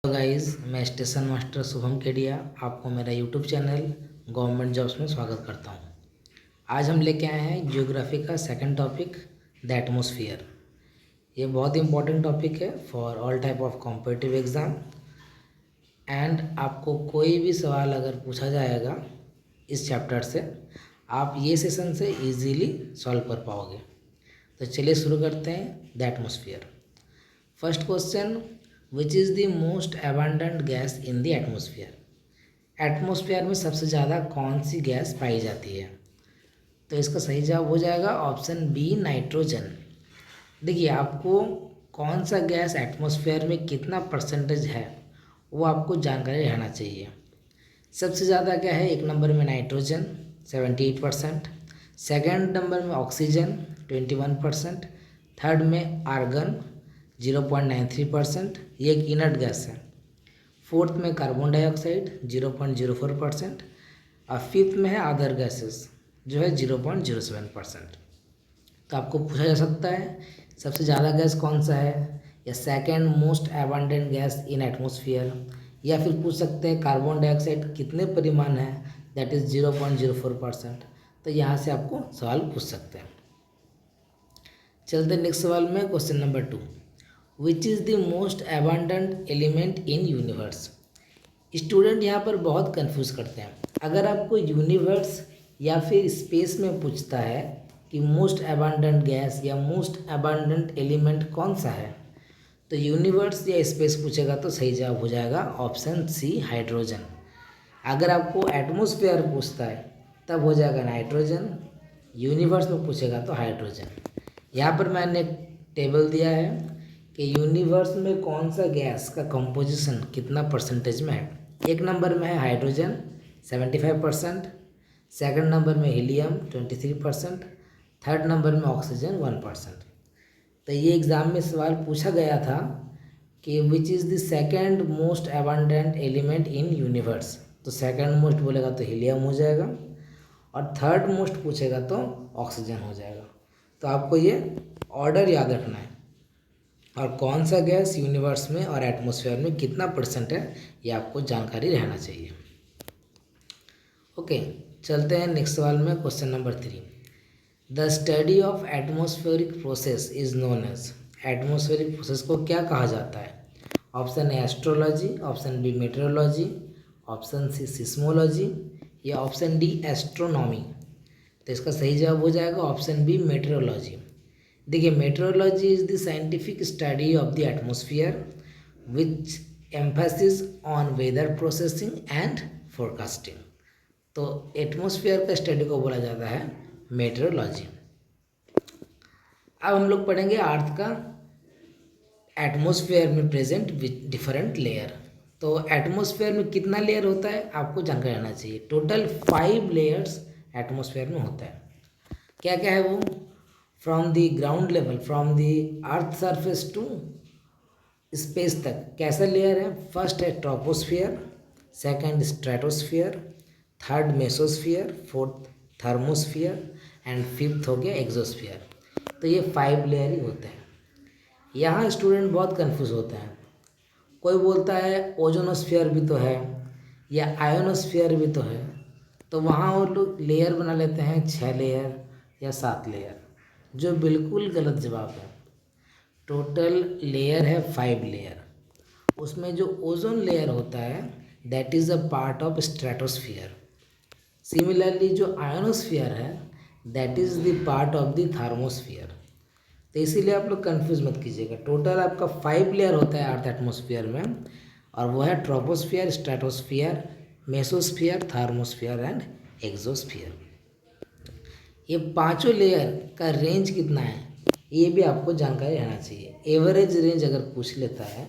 Guys, मैं station master Shubham Kedia आपको मेरा यूट्यूब चैनल गवर्नमेंट जॉब्स में स्वागत करता हूं। आज हम लेके आए हैं ज्योग्राफी का सेकंड टॉपिक द एटमॉस्फेयर। ये बहुत ही इंपॉर्टेंट टॉपिक है for all type of competitive exam. And आपको कोई भी सवाल अगर पूछा जाएगा इस चैप्टर से, आप ये सेशन से इजीली सॉल्व कर पाओगे। तो चलिए शुरू करते हैं the atmosphere. First question, which is the most abundant gas in the atmosphere. Atmosphere में सबसे ज़्यादा कौन सी गैस पाई जाती है? तो इसका सही जवाब हो जाएगा ऑप्शन बी, नाइट्रोजन। देखिए, आपको कौन सा गैस एटमॉस्फेयर में कितना परसेंटेज है वो आपको जानकारी रहना चाहिए। सबसे ज़्यादा क्या है? एक नंबर में नाइट्रोजन 78%, सेकेंड नंबर में ऑक्सीजन 21%, थर्ड में आर्गन 0.93%, ये एक इनर्ट गैस है। फोर्थ में कार्बन डाइऑक्साइड 0.04% और फिफ्थ में है अदर गैसेस जो है 0.07%। तो आपको पूछा जा सकता है सबसे ज़्यादा गैस कौन सा है, या second most abundant gas in atmosphere, या फिर पूछ सकते हैं कार्बन डाइऑक्साइड कितने परिमाण है, दैट इज़ 0.04%। तो यहाँ से आपको सवाल पूछ सकते हैं। चलते नेक्स्ट सवाल में, question number 2, which is the most abundant element in universe. Student यहाँ पर बहुत कंफ्यूज करते हैं। अगर आपको यूनिवर्स या फिर स्पेस में पूछता है कि मोस्ट अबंडेंट गैस या मोस्ट अबंडेंट एलिमेंट कौन सा है, तो यूनिवर्स या स्पेस पूछेगा तो सही जवाब हो जाएगा ऑप्शन सी, हाइड्रोजन। अगर आपको एटमॉस्फेयर पूछता है तब हो जाएगा नाइट्रोजन, यूनिवर्स में पूछेगा तो हाइड्रोजन। यहाँ पर मैंने एक टेबल दिया है कि यूनिवर्स में कौन सा गैस का कंपोजिशन कितना परसेंटेज में है। एक नंबर में है हाइड्रोजन 75%, सेकंड नंबर में हीलियम 23%, थर्ड नंबर में ऑक्सीजन 1%। तो ये एग्ज़ाम में सवाल पूछा गया था कि विच is the second most abundant element in universe. तो सेकंड मोस्ट बोलेगा तो हीलियम हो जाएगा, और थर्ड मोस्ट पूछेगा तो ऑक्सीजन हो जाएगा। तो आपको ये ऑर्डर याद रखना है, और कौन सा गैस यूनिवर्स में और एटमॉस्फेयर में कितना परसेंट है ये आपको जानकारी रहना चाहिए। ओके, चलते हैं नेक्स्ट सवाल में, question number 3, the study of atmospheric process is known as. Atmospheric process को क्या कहा जाता है? Option A astrology, option B metrology, option C seismology, या ऑप्शन डी एस्ट्रोनॉमी। तो इसका सही जवाब हो जाएगा ऑप्शन बी, मेट्रोलॉजी। देखिए, metrology is the scientific study of the atmosphere which emphasis on weather processing and forecasting. तो एटमॉस्फेयर का स्टडी को बोला जाता है मेट्रोलॉजी। अब हम लोग पढ़ेंगे अर्थ का एटमॉस्फेयर में प्रेजेंट डिफरेंट लेयर। तो एटमॉस्फेयर में कितना लेयर होता है आपको जानकारी रहना चाहिए। टोटल 5 लेयर्स एटमॉस्फेयर में होता है। क्या क्या है वो? From the ground level, from the earth surface to space तक कैसा लेयर है? फर्स्ट है troposphere, second stratosphere, third mesosphere, fourth thermosphere and fifth हो गया एक्सोस्फियर। तो ये 5 लेयर ही होते हैं। यहाँ स्टूडेंट बहुत कंफ्यूज होते हैं। कोई बोलता है ओजोनोस्फियर भी तो है या आयोनोस्फियर भी तो है, तो वहाँ वो लोग लेयर बना लेते हैं 6 लेयर या 7 लेयर, जो बिल्कुल गलत जवाब है। टोटल लेयर है 5 लेयर। उसमें जो ओजोन लेयर होता है that is a part of stratosphere. Similarly जो आयोनोस्फियर है that is the part of the thermosphere. तो इसीलिए आप लोग कंफ्यूज मत कीजिएगा। टोटल आपका 5 लेयर होता है अर्थ एटमॉस्फेयर में, और वो है troposphere, stratosphere, mesosphere, thermosphere and exosphere. ये पांचों लेयर का रेंज कितना है ये भी आपको जानकारी रहना चाहिए। एवरेज रेंज अगर पूछ लेता है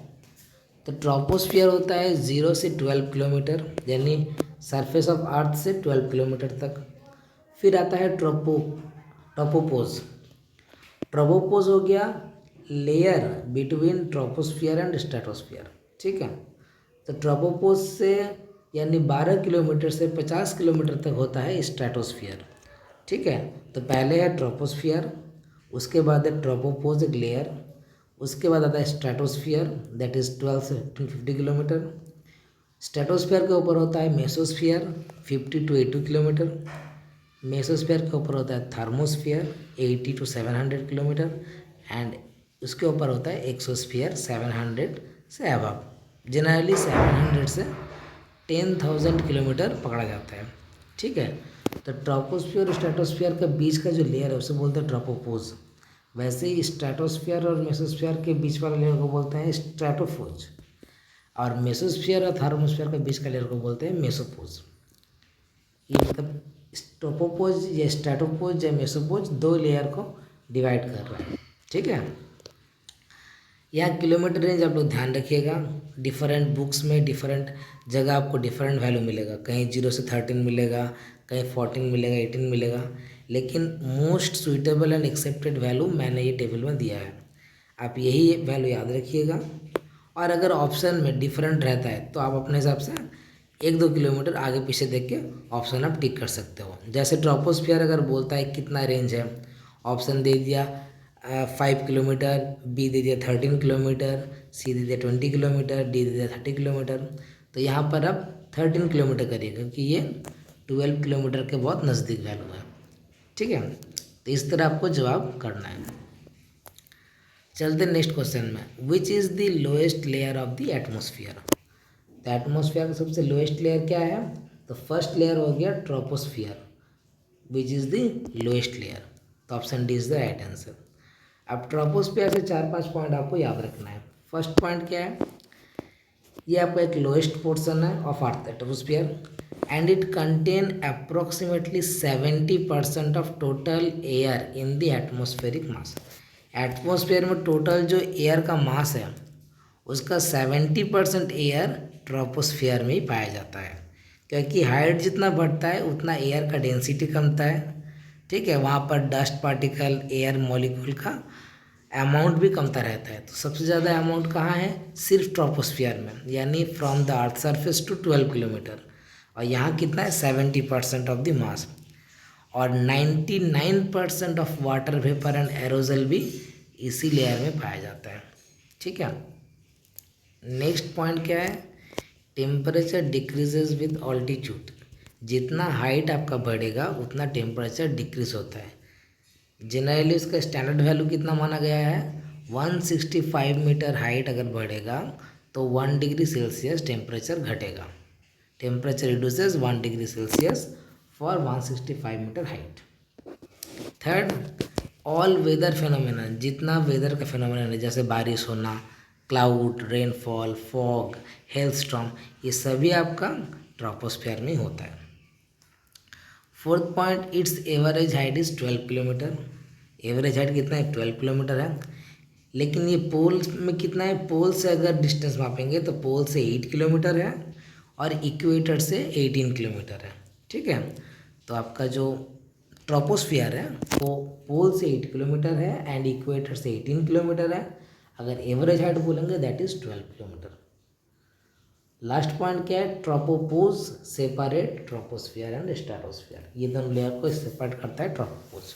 तो ट्रोपोस्फियर होता है 0 से 12 किलोमीटर, यानी सरफेस ऑफ अर्थ से 12 किलोमीटर तक। फिर आता है ट्रोपोपोज। ट्रोपोपोज हो गया layer between troposphere and stratosphere, ठीक है। तो ट्रोपोपोज से यानी 12 किलोमीटर से 50 किलोमीटर तक होता है स्ट्रेटोस्फियर, ठीक है। तो पहले है ट्रोपोस्फियर, उसके बाद है ट्रोपोपोज एक लेयर, उसके बाद आता है स्ट्रेटोस्फियर, दैट इज़ 12 से 50 किलोमीटर। स्ट्रेटोस्फियर के ऊपर होता है मेसोस्फियर, 50 to 80 किलोमीटर। मेसोस्फियर के ऊपर होता है थर्मोस्फियर, 80 to 700 किलोमीटर। एंड उसके ऊपर होता है एक्सोस्फियर, 700 से अबव। जनरली 700 से 10,000 किलोमीटर पकड़ा जाता है, ठीक है। तो ट्रोपोस्फियर और स्ट्रेटोस्फियर के बीच का जो लेयर है उसे बोलते हैं ट्रोपोपोज। वैसे ही स्ट्रेटोस्फियर और मेसोस्फियर के बीच वाले लेयर को बोलते हैं स्ट्रेटोफोज, और मेसोस्फियर और थर्मोस्फियर के बीच का लेयर को बोलते हैं मेसोपोज। ये मतलब ट्रोपोपोज या स्ट्रेटोपोज या मेसोपोज दो लेयर को डिवाइड कर रहा है, ठीक है। यहाँ किलोमीटर रेंज आप लोग ध्यान रखिएगा, डिफरेंट बुक्स में डिफरेंट जगह आपको डिफरेंट वैल्यू मिलेगा, कहीं 0 से 13 मिलेगा, कहीं 14 मिलेगा, 18 मिलेगा, लेकिन most suitable and accepted value मैंने ये टेबल में दिया है। आप यही वैल्यू याद रखिएगा, और अगर ऑप्शन में डिफरेंट रहता है तो आप अपने हिसाब से 1-2 किलोमीटर आगे पीछे देख के ऑप्शन आप टिक कर सकते हो। जैसे ट्रोपोस्फियर अगर बोलता है कितना रेंज है, ऑप्शन दे दिया 5 किलोमीटर, बी दे दिया 13 किलोमीटर, सी दे दिया 20 किलोमीटर, डी दे दिया 30 किलोमीटर, तो यहाँ पर आप 13 किलोमीटर करिए, क्योंकि ये 12 किलोमीटर के बहुत नज़दीक वैल्यू है, ठीक है। तो इस तरह आपको जवाब करना है। चलते नेक्स्ट क्वेश्चन में, विच is the lowest layer of the atmosphere. तो एटमोसफियर का सबसे लोएस्ट लेयर क्या है, तो फर्स्ट लेयर हो गया troposphere, which is the lowest layer. तो option D is the right answer. अब ट्रोपोस्फियर से 4-5 पॉइंट आपको याद रखना है। फर्स्ट पॉइंट क्या है, ये आपका एक लोएस्ट पोर्शन है of earth atmosphere, and it contain approximately 70% of total air in the atmospheric mass. Atmosphere में टोटल जो एयर का मास है उसका 70% एयर ट्रोपोस्फियर में ही पाया जाता है, क्योंकि हाइट जितना बढ़ता है उतना एयर का डेंसिटी कमता है, ठीक है। वहाँ पर डस्ट पार्टिकल, एयर मॉलिक्यूल का अमाउंट भी कमता रहता है। तो सबसे ज़्यादा अमाउंट कहाँ है, सिर्फ ट्रोपोस्फियर में, यानी from the earth surface to 12 kilometre, और यहाँ कितना है 70% ऑफ द मास, और 99% of water vapour and aerogel भी इसी लेयर में पाया जाता है, ठीक है। नेक्स्ट पॉइंट क्या है, टेम्परेचर डिक्रीजेज विद ऑल्टीट्यूड। जितना हाइट आपका बढ़ेगा उतना टेम्परेचर डिक्रीज होता है। जनरली उसका स्टैंडर्ड वैल्यू कितना माना गया है, 165 मीटर हाइट अगर बढ़ेगा तो 1 डिग्री सेल्सियस टेम्परेचर घटेगा। Temperature reduces 1 degree Celsius for 165 metre height. Third, all weather phenomena, जितना वेदर का फिनोमेना है जैसे बारिश होना, क्लाउड, रेनफॉल, फॉग, हेलस्टॉर्म, ये सभी आपका ट्रोपोस्फियर में होता है। Fourth point, it's average height is 12 kilometre. Average height कितना है, 12 किलोमीटर है, लेकिन ये पोल में कितना है, पोल से अगर डिस्टेंस मापेंगे तो पोल से 8 किलोमीटर है और इक्वेटर से 18 किलोमीटर है, ठीक है। तो आपका जो ट्रोपोस्फियर है वो पोल से 8 किलोमीटर है एंड इक्वेटर से 18 किलोमीटर है। अगर एवरेज हाइट बोलेंगे that is 12 kilometre. Last point क्या है, ट्रोपोपोज सेपरेट ट्रोपोस्फियर एंड स्ट्रेटोस्फियर, ये दोनों लेयर को सेपरेट करता है ट्रोपोपोज।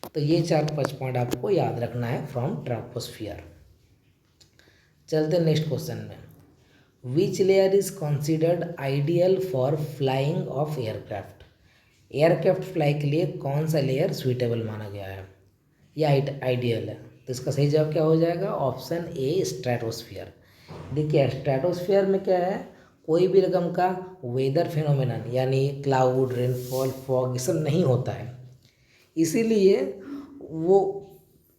तो ये 4-5 पॉइंट आपको याद रखना है फ्रॉम ट्रोपोस्फियर। चलते नेक्स्ट क्वेश्चन में, which layer is considered ideal for flying of aircraft. Aircraft fly के लिए कौन सा लेयर सुइटेबल माना गया है या आइडियल है, तो इसका सही जवाब क्या हो जाएगा, ऑप्शन ए स्ट्रेटोस्फियर। देखिए स्ट्रेटोस्फियर में क्या है, कोई भी रकम का वेदर फिनोमेनन यानी क्लाउड, रेनफॉल, फॉग ये सब नहीं होता है, इसीलिए वो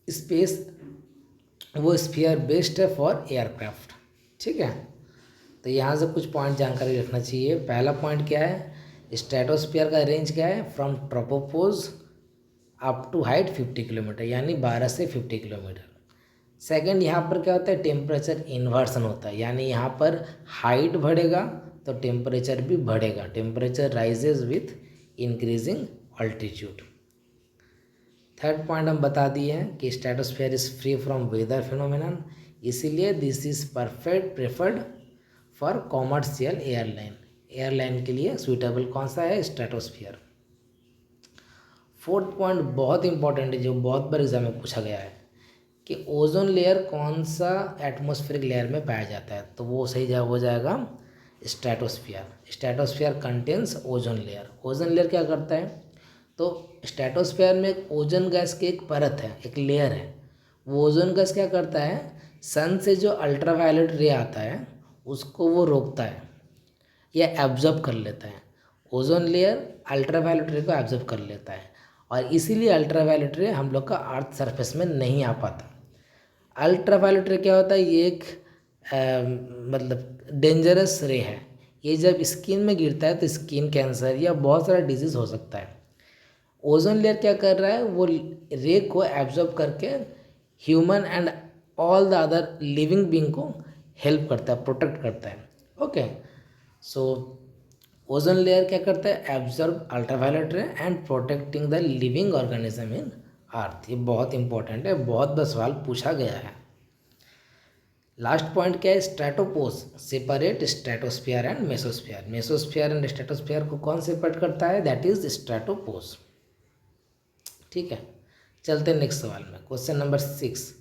स्पेस वो स्फीयर बेस्ड है फॉर एयरक्राफ्ट, ठीक है। तो यहाँ से कुछ पॉइंट जानकारी रखना चाहिए। पहला पॉइंट क्या है, स्ट्रेटोस्फियर का रेंज क्या है, from tropopause up to height 50 kilometre, यानी 12 से 50 किलोमीटर। सेकंड, यहाँ पर क्या होता है, टेम्परेचर इन्वर्सन होता है, यानी यहाँ पर हाइट बढ़ेगा तो टेम्परेचर भी बढ़ेगा, temperature rises with increasing altitude. Third point हम बता दिए हैं कि stratosphere is free from weather phenomenon, इसीलिए this is perfect preferred for commercial airline. Airline के लिए सुइटेबल कौन सा है, स्ट्रेटोस्फियर। फोर्थ पॉइंट बहुत इंपॉर्टेंट है, जो बहुत बार एग्जाम में पूछा गया है कि ओजोन लेयर कौन सा एटमॉस्फेरिक लेयर में पाया जाता है, तो वो सही जवाब हो जाएगा stratosphere. Stratosphere contains ozone layer. Ozone layer क्या करता है, तो स्ट्रेटोस्फियर में एक ओजोन गैस की एक परत है, एक लेयर है। वो ओजोन गैस क्या करता है, सन से जो अल्ट्रावायलेट रे आता है उसको वो रोकता है या एब्जॉर्ब कर लेता है। ओजोन लेयर अल्ट्रावायलेट रे को एब्जॉर्ब कर लेता है और इसीलिए अल्ट्रावायलेट रे हम लोग का अर्थ सरफेस में नहीं आ पाता। अल्ट्रावायलेट रे क्या होता है, ये एक मतलब डेंजरस रे है। ये जब स्किन में गिरता है तो स्किन कैंसर या बहुत सारा डिजीज़ हो सकता है। ओजोन लेयर क्या कर रहा है, वो रे को एब्जॉर्ब करके human and all the other living being को हेल्प करता है, प्रोटेक्ट करता है। ओके, सो ओजोन लेयर क्या करता है, absorb ultraviolet ray and protecting the living organism in earth. ये बहुत इंपॉर्टेंट है, बहुत बार सवाल पूछा गया है। लास्ट पॉइंट क्या है, stratopause separate stratosphere and mesosphere. Mesosphere and stratosphere को कौन सेपरेट करता है, दैट इज स्ट्रेटोपोज। ठीक है, चलते हैं नेक्स्ट सवाल में। Question number 6।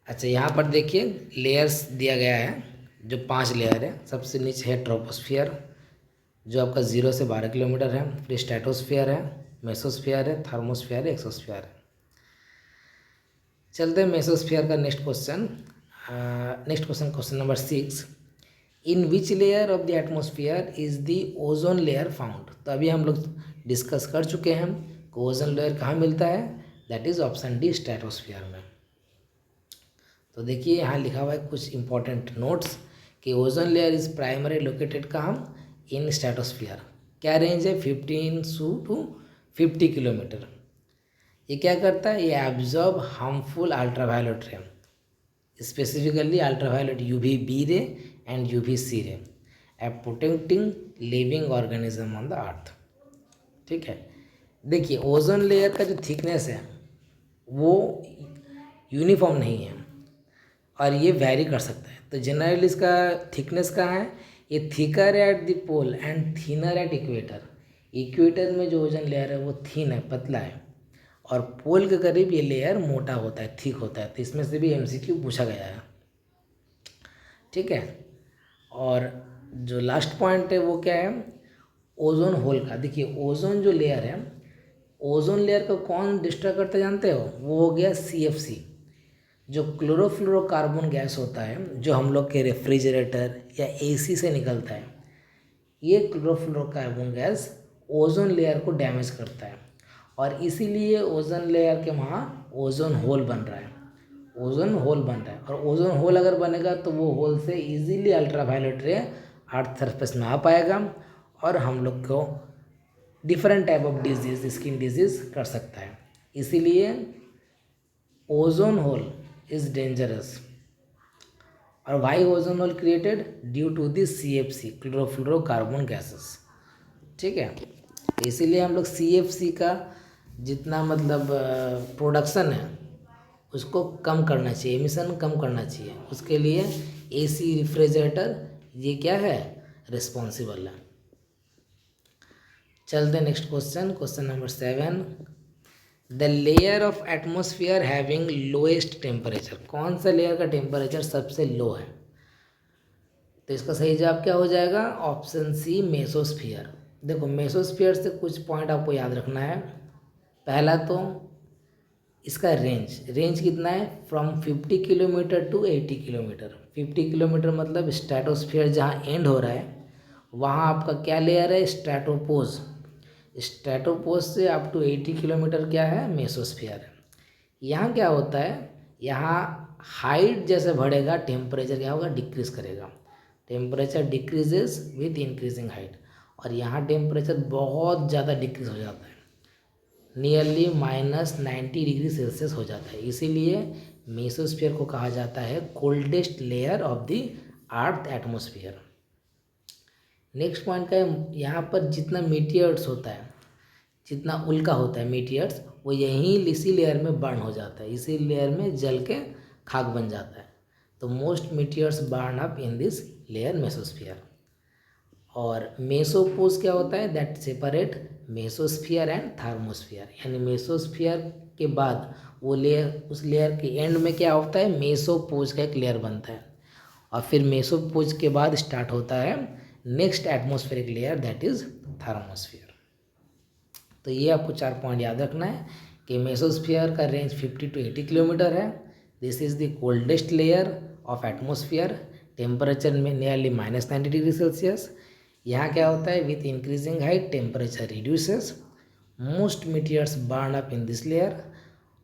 अच्छा, यहाँ पर देखिए लेयर्स दिया गया है, जो 5 लेयर है। सबसे नीचे है ट्रोपोस्फियर जो आपका 0 से 12 किलोमीटर है, फिर स्ट्रेटोस्फियर है, मेसोस्फियर है, थर्मोस्फियर है, एक्सोस्फियर है। चलते हैं मेसोस्फियर का next question. Question number 6। In which layer of the atmosphere is the ozone layer found. तो अभी हम लोग डिस्कस कर चुके हैं कि ओजोन लेयर कहाँ मिलता है, that is option D, stratosphere में। तो देखिए यहाँ लिखा हुआ है कुछ इंपॉर्टेंट नोट्स कि ozone layer is primary located कहाँ, इन स्ट्रेटोस्फियर। क्या रेंज है, 15 to 50 किलोमीटर। ये क्या करता है, ये एब्जॉर्ब हार्मफुल अल्ट्रावायलेट रे, स्पेसिफिकली अल्ट्रावायलेट UVB रे एंड UVC रे, and protecting living organism on the earth. ठीक है, देखिए ओजोन लेयर का जो थिकनेस है वो यूनिफॉर्म नहीं है और ये वैरी कर सकता है। तो जनरली इसका थिकनेस कहाँ है, ये thicker at the pole and thinner at equator. Equator में जो ओजोन लेयर है वो थिन है, पतला है, और पोल के करीब ये लेयर मोटा होता है, थिक होता है। तो इसमें से भी MCQ पूछा गया है। ठीक है, और जो लास्ट पॉइंट है वो क्या है, ओजोन होल का। देखिए ओजोन जो लेयर है, ओजोन लेयर को कौन डिस्ट्रॉय करता है जानते हो, वो हो गया CFC, जो क्लोरोफ्लोरोकार्बन गैस होता है, जो हम लोग के रेफ्रिजरेटर या AC से निकलता है। ये क्लोरोफ्लोरोकार्बन गैस ओजोन लेयर को डैमेज करता है और इसीलिए ओजोन लेयर के वहाँ ओजोन होल बन रहा है। ओजोन होल बन रहा है, और ओजोन होल अगर बनेगा तो वो होल से इजीली अल्ट्रावायलेट रे अर्थ सरफेस में आ पाएगा और हम लोग को different type of disease, skin disease कर सकता है। इसीलिए ओजोन होल इज डेंजरस। और why ozone hole created, due to the CFC, chlorofluorocarbon gases. ठीक है, इसीलिए हम लोग CFC का जितना मतलब प्रोडक्शन है उसको कम करना चाहिए, एमिशन कम करना चाहिए। उसके लिए AC रेफ्रिजरेटर ये क्या है, रिस्पॉन्सिबल है। चलते next question number 7। The layer of atmosphere having lowest temperature. कौन सा लेयर का टेम्परेचर सबसे लो है, तो इसका सही जवाब क्या हो जाएगा, ऑप्शन C, मेसोस्फियर। देखो मेसोस्फियर से कुछ पॉइंट आपको याद रखना है। पहला तो इसका रेंज कितना है, from 50 kilometre to 80 kilometre. 50 kilometre मतलब स्ट्रेटोस्फियर जहाँ एंड हो रहा है वहाँ आपका क्या लेयर है, स्ट्रेटोपोज। स्ट्रेटोपोज से अप टू 80 किलोमीटर क्या है, मेसोस्फियर है। यहाँ क्या होता है, यहाँ हाइट जैसे बढ़ेगा टेम्परेचर क्या होगा, डिक्रीज करेगा। Temperature decreases with increasing height, और यहाँ टेम्परेचर बहुत ज़्यादा डिक्रीज हो जाता है, नियरली -90 डिग्री सेल्सियस हो जाता है। इसीलिए मेसोस्फियर को कहा जाता है coldest layer of the earth atmosphere. Next point का है, यहाँ पर जितना मीटियर्स होता है, जितना उल्का होता है मीटियर्स, वो यहीं इसी लेयर में बर्न हो जाता है, इसी लेयर में जल के खाक बन जाता है। तो most मीटियर्स burn up in this layer mesosphere. और मेसोपोज क्या होता है, that separate mesosphere and thermosphere. यानी मेसोस्फियर के बाद वो लेयर, उस लेयर के एंड में क्या होता है, मेसोपोज का एक लेयर बनता है, और फिर मेसोपोज के बाद स्टार्ट होता है next atmospheric layer, that is thermosphere. तो ये आपको 4 पॉइंट याद रखना है कि मेसोस्फियर का रेंज 50 to 80 किलोमीटर है। This is the coldest layer of atmosphere, temperature में नियरली -90 डिग्री सेल्सियस। यहाँ क्या होता है, with increasing height temperature reduces, most मीटियर्स burn up in this layer.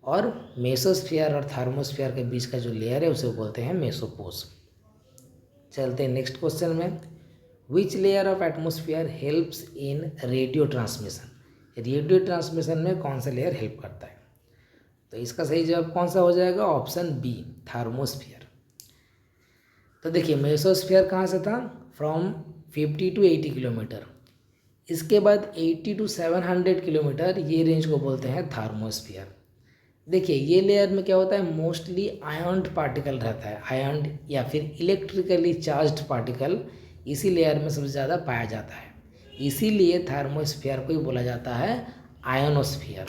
और मेसोस्फियर और थर्मोस्फियर के बीच का जो लेयर है उसे बोलते हैं मेसोपोज। चलते हैं नेक्स्ट क्वेश्चन में। Which layer of atmosphere helps in radio transmission, radio transmission में कौन सा लेयर हेल्प करता है? तो इसका सही जवाब कौन सा हो जाएगा, ऑप्शन बी, थर्मोस्फियर। तो देखिए मेसोस्फियर कहाँ से था, फ्रॉम 50 to 80 किलोमीटर। इसके बाद 80 to 700 किलोमीटर, ये रेंज को बोलते हैं थर्मोस्फियर। देखिए ये लेयर में क्या होता है, मोस्टली आयन्ड पार्टिकल रहता है, आयन्ड या फिर इलेक्ट्रिकली चार्ज्ड पार्टिकल इसी लेयर में सबसे ज़्यादा पाया जाता है, इसीलिए थर्मोस्फियर को ही बोला जाता है आयोनोस्फियर।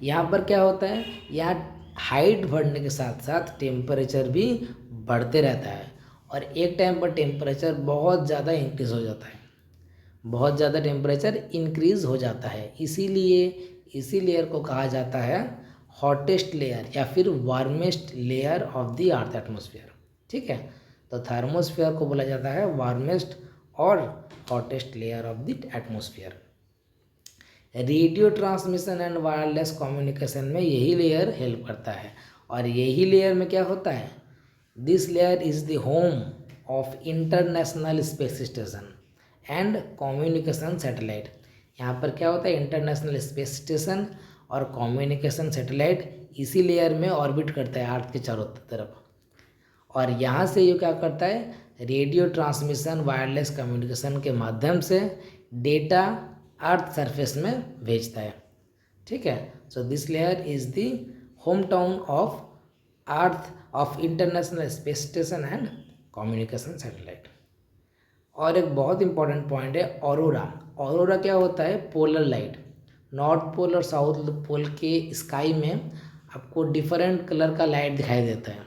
यहाँ पर क्या होता है, यहाँ हाइट बढ़ने के साथ साथ टेम्परेचर भी बढ़ते रहता है, और एक टाइम पर टेम्परेचर बहुत ज़्यादा इंक्रीज़ हो जाता है, बहुत ज़्यादा टेम्परेचर इंक्रीज़ हो जाता है, इसीलिए इसी लेयर को कहा जाता है हॉटेस्ट लेयर या फिर warmest layer of the earth atmosphere. ठीक है, तो थर्मोस्फियर को बोला जाता है वार्मेस्ट और hottest layer of the atmosphere. Radio transmission and wireless communication में यही लेयर हेल्प करता है, और यही लेयर में क्या होता है, this layer is the home of international space station and communication satellite. यहाँ पर क्या होता है, इंटरनेशनल स्पेस स्टेशन और कम्युनिकेशन सैटेलाइट इसी लेयर में ऑर्बिट करता है अर्थ के चारों तरफ, और यहाँ से ये क्या करता है, रेडियो ट्रांसमिशन वायरलेस कम्युनिकेशन के माध्यम से डेटा अर्थ सरफेस में भेजता है। ठीक है, so this layer is the home town of earth of international space station and communication satellite. और एक बहुत इंपॉर्टेंट पॉइंट है ऑरोरा। ऑरोरा क्या होता है, पोलर लाइट। नॉर्थ पोल और साउथ पोल के स्काई में आपको डिफरेंट कलर का लाइट दिखाई देता है,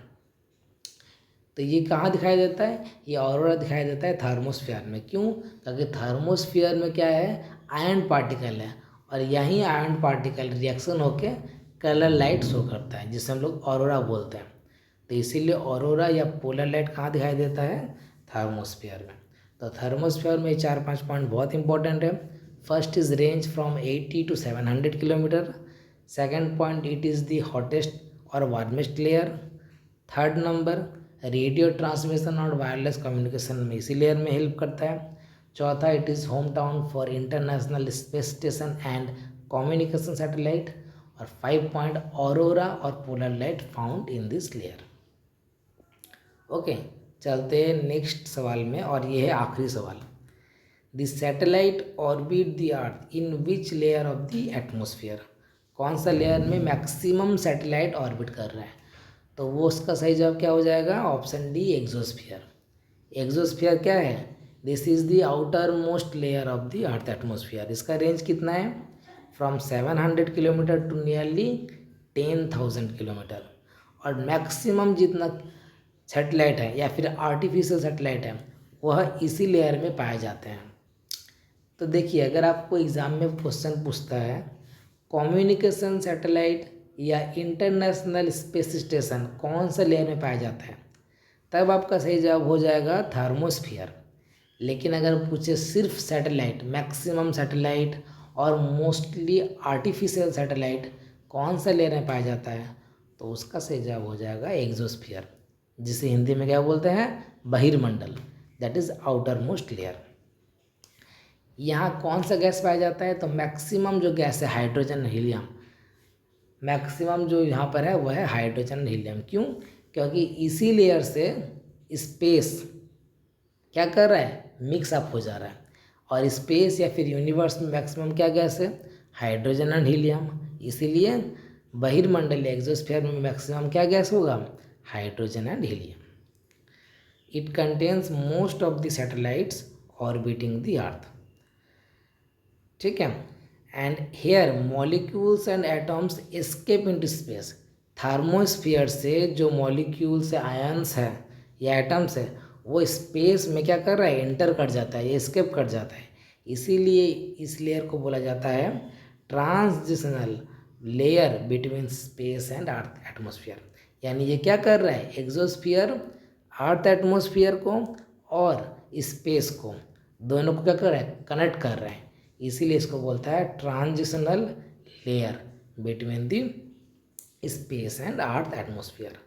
तो ये कहाँ दिखाई देता है, ये ऑरोरा दिखाई देता है थर्मोस्फियर में। क्यों, क्योंकि थर्मोस्फियर में क्या है, आयन पार्टिकल है, और यही आयन पार्टिकल रिएक्शन होके कलर लाइट शो करता है, जिसे हम लोग ऑरोरा बोलते हैं। तो इसीलिए ऑरोरा या पोलर लाइट कहाँ दिखाई देता है, थर्मोस्फियर में। तो थर्मोस्फियर में 4-5 पॉइंट बहुत इंपॉर्टेंट है। First is range from 80 to 700 किलोमीटर। Second point, it is the hottest और warmest layer. Third number, radio transmission और वायरलेस कम्युनिकेशन में इसी लेयर में हेल्प करता है। चौथा, it is home town for international space station and communication satellite. और 5 पॉइंट, ऑरोरा और polar light found in this layer. Okay, चलते हैं नेक्स्ट सवाल में, और ये है आखिरी सवाल। The satellite orbit the earth in which layer of the atmosphere, कौन सा लेयर में मैक्सिमम सैटेलाइट ऑर्बिट कर रहा है? तो वो उसका सही जवाब क्या हो जाएगा, ऑप्शन डी, एक्सोस्फियर। एक्सोस्फियर क्या है, this is the outermost layer of the earth atmosphere. इसका रेंज कितना है, from 700 kilometre to nearly 10,000 kilometre. और मैक्सिमम जितना सैटेलाइट है या फिर आर्टिफिशियल सैटेलाइट है वह इसी लेयर में पाए जाते हैं। तो देखिए, अगर आपको एग्ज़ाम में क्वेश्चन पूछता है कम्युनिकेशन सैटेलाइट या इंटरनेशनल स्पेस स्टेशन कौन सा लेयर में पाया जाता है, तब आपका सही जवाब हो जाएगा थर्मोस्फियर। लेकिन अगर पूछे सिर्फ सैटेलाइट, मैक्सिमम सैटेलाइट और मोस्टली आर्टिफिशियल सैटेलाइट कौन सा लेयर में पाया जाता है, तो उसका सही जवाब हो जाएगा एक्सोस्फियर, जिसे हिंदी में क्या बोलते हैं, बहिर्मंडल, that is outermost layer. यहाँ कौन सा गैस पाया जाता है, तो मैक्सिमम जो गैस है हाइड्रोजन हीलियम, मैक्सिमम जो यहाँ पर है वह है हाइड्रोजन हीलियम। क्यों, क्योंकि इसी लेयर से स्पेस क्या कर रहा है, मिक्स अप हो जा रहा है, और स्पेस या फिर यूनिवर्स में मैक्सिमम क्या गैस है, हाइड्रोजन एंड हीलियम। इसीलिए बहिर्मंडल एक्सोस्फीयर में मैक्सिमम क्या गैस होगा, hydrogen and helium. It contains most of the satellites orbiting the earth. ठीक है, and here molecules and atoms escape into space. Thermosphere से जो मॉलिक्यूल्स आयंस है या एटम्स है वो स्पेस में क्या कर रहा है, एंटर कर जाता है, एस्केप कर जाता है। इसीलिए इस लेयर को बोला जाता है transitional layer between space and earth atmosphere. यानी ये क्या कर रहा है, एक्सोस्फीयर अर्थ एटमॉस्फेयर को और स्पेस को, दोनों को क्या कर रहा है, कनेक्ट कर रहा है। इसीलिए इसको बोलता है transitional layer between the space and earth atmosphere.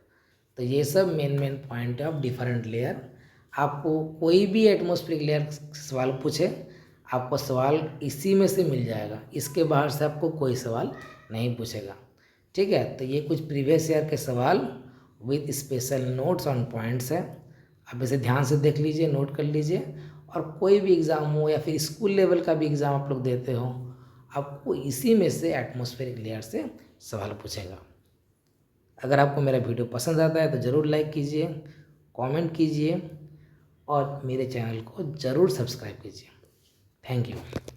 तो ये सब main point of different layer. आपको कोई भी एटमॉस्फेरिक लेयर सवाल पूछे, आपको सवाल इसी में से मिल जाएगा, इसके बाहर से आपको कोई सवाल नहीं पूछेगा। ठीक है, तो ये कुछ प्रीवियस ईयर के सवाल with special notes on points है। आप इसे ध्यान से देख लीजिए, नोट कर लीजिए, और कोई भी एग्ज़ाम हो या फिर स्कूल लेवल का भी एग्ज़ाम आप लोग देते हो, आपको इसी में से एटमॉस्फेरिक लेयर से सवाल पूछेगा। अगर आपको मेरा वीडियो पसंद आता है तो ज़रूर लाइक कीजिए, कमेंट कीजिए और मेरे चैनल को ज़रूर सब्सक्राइब कीजिए। Thank you.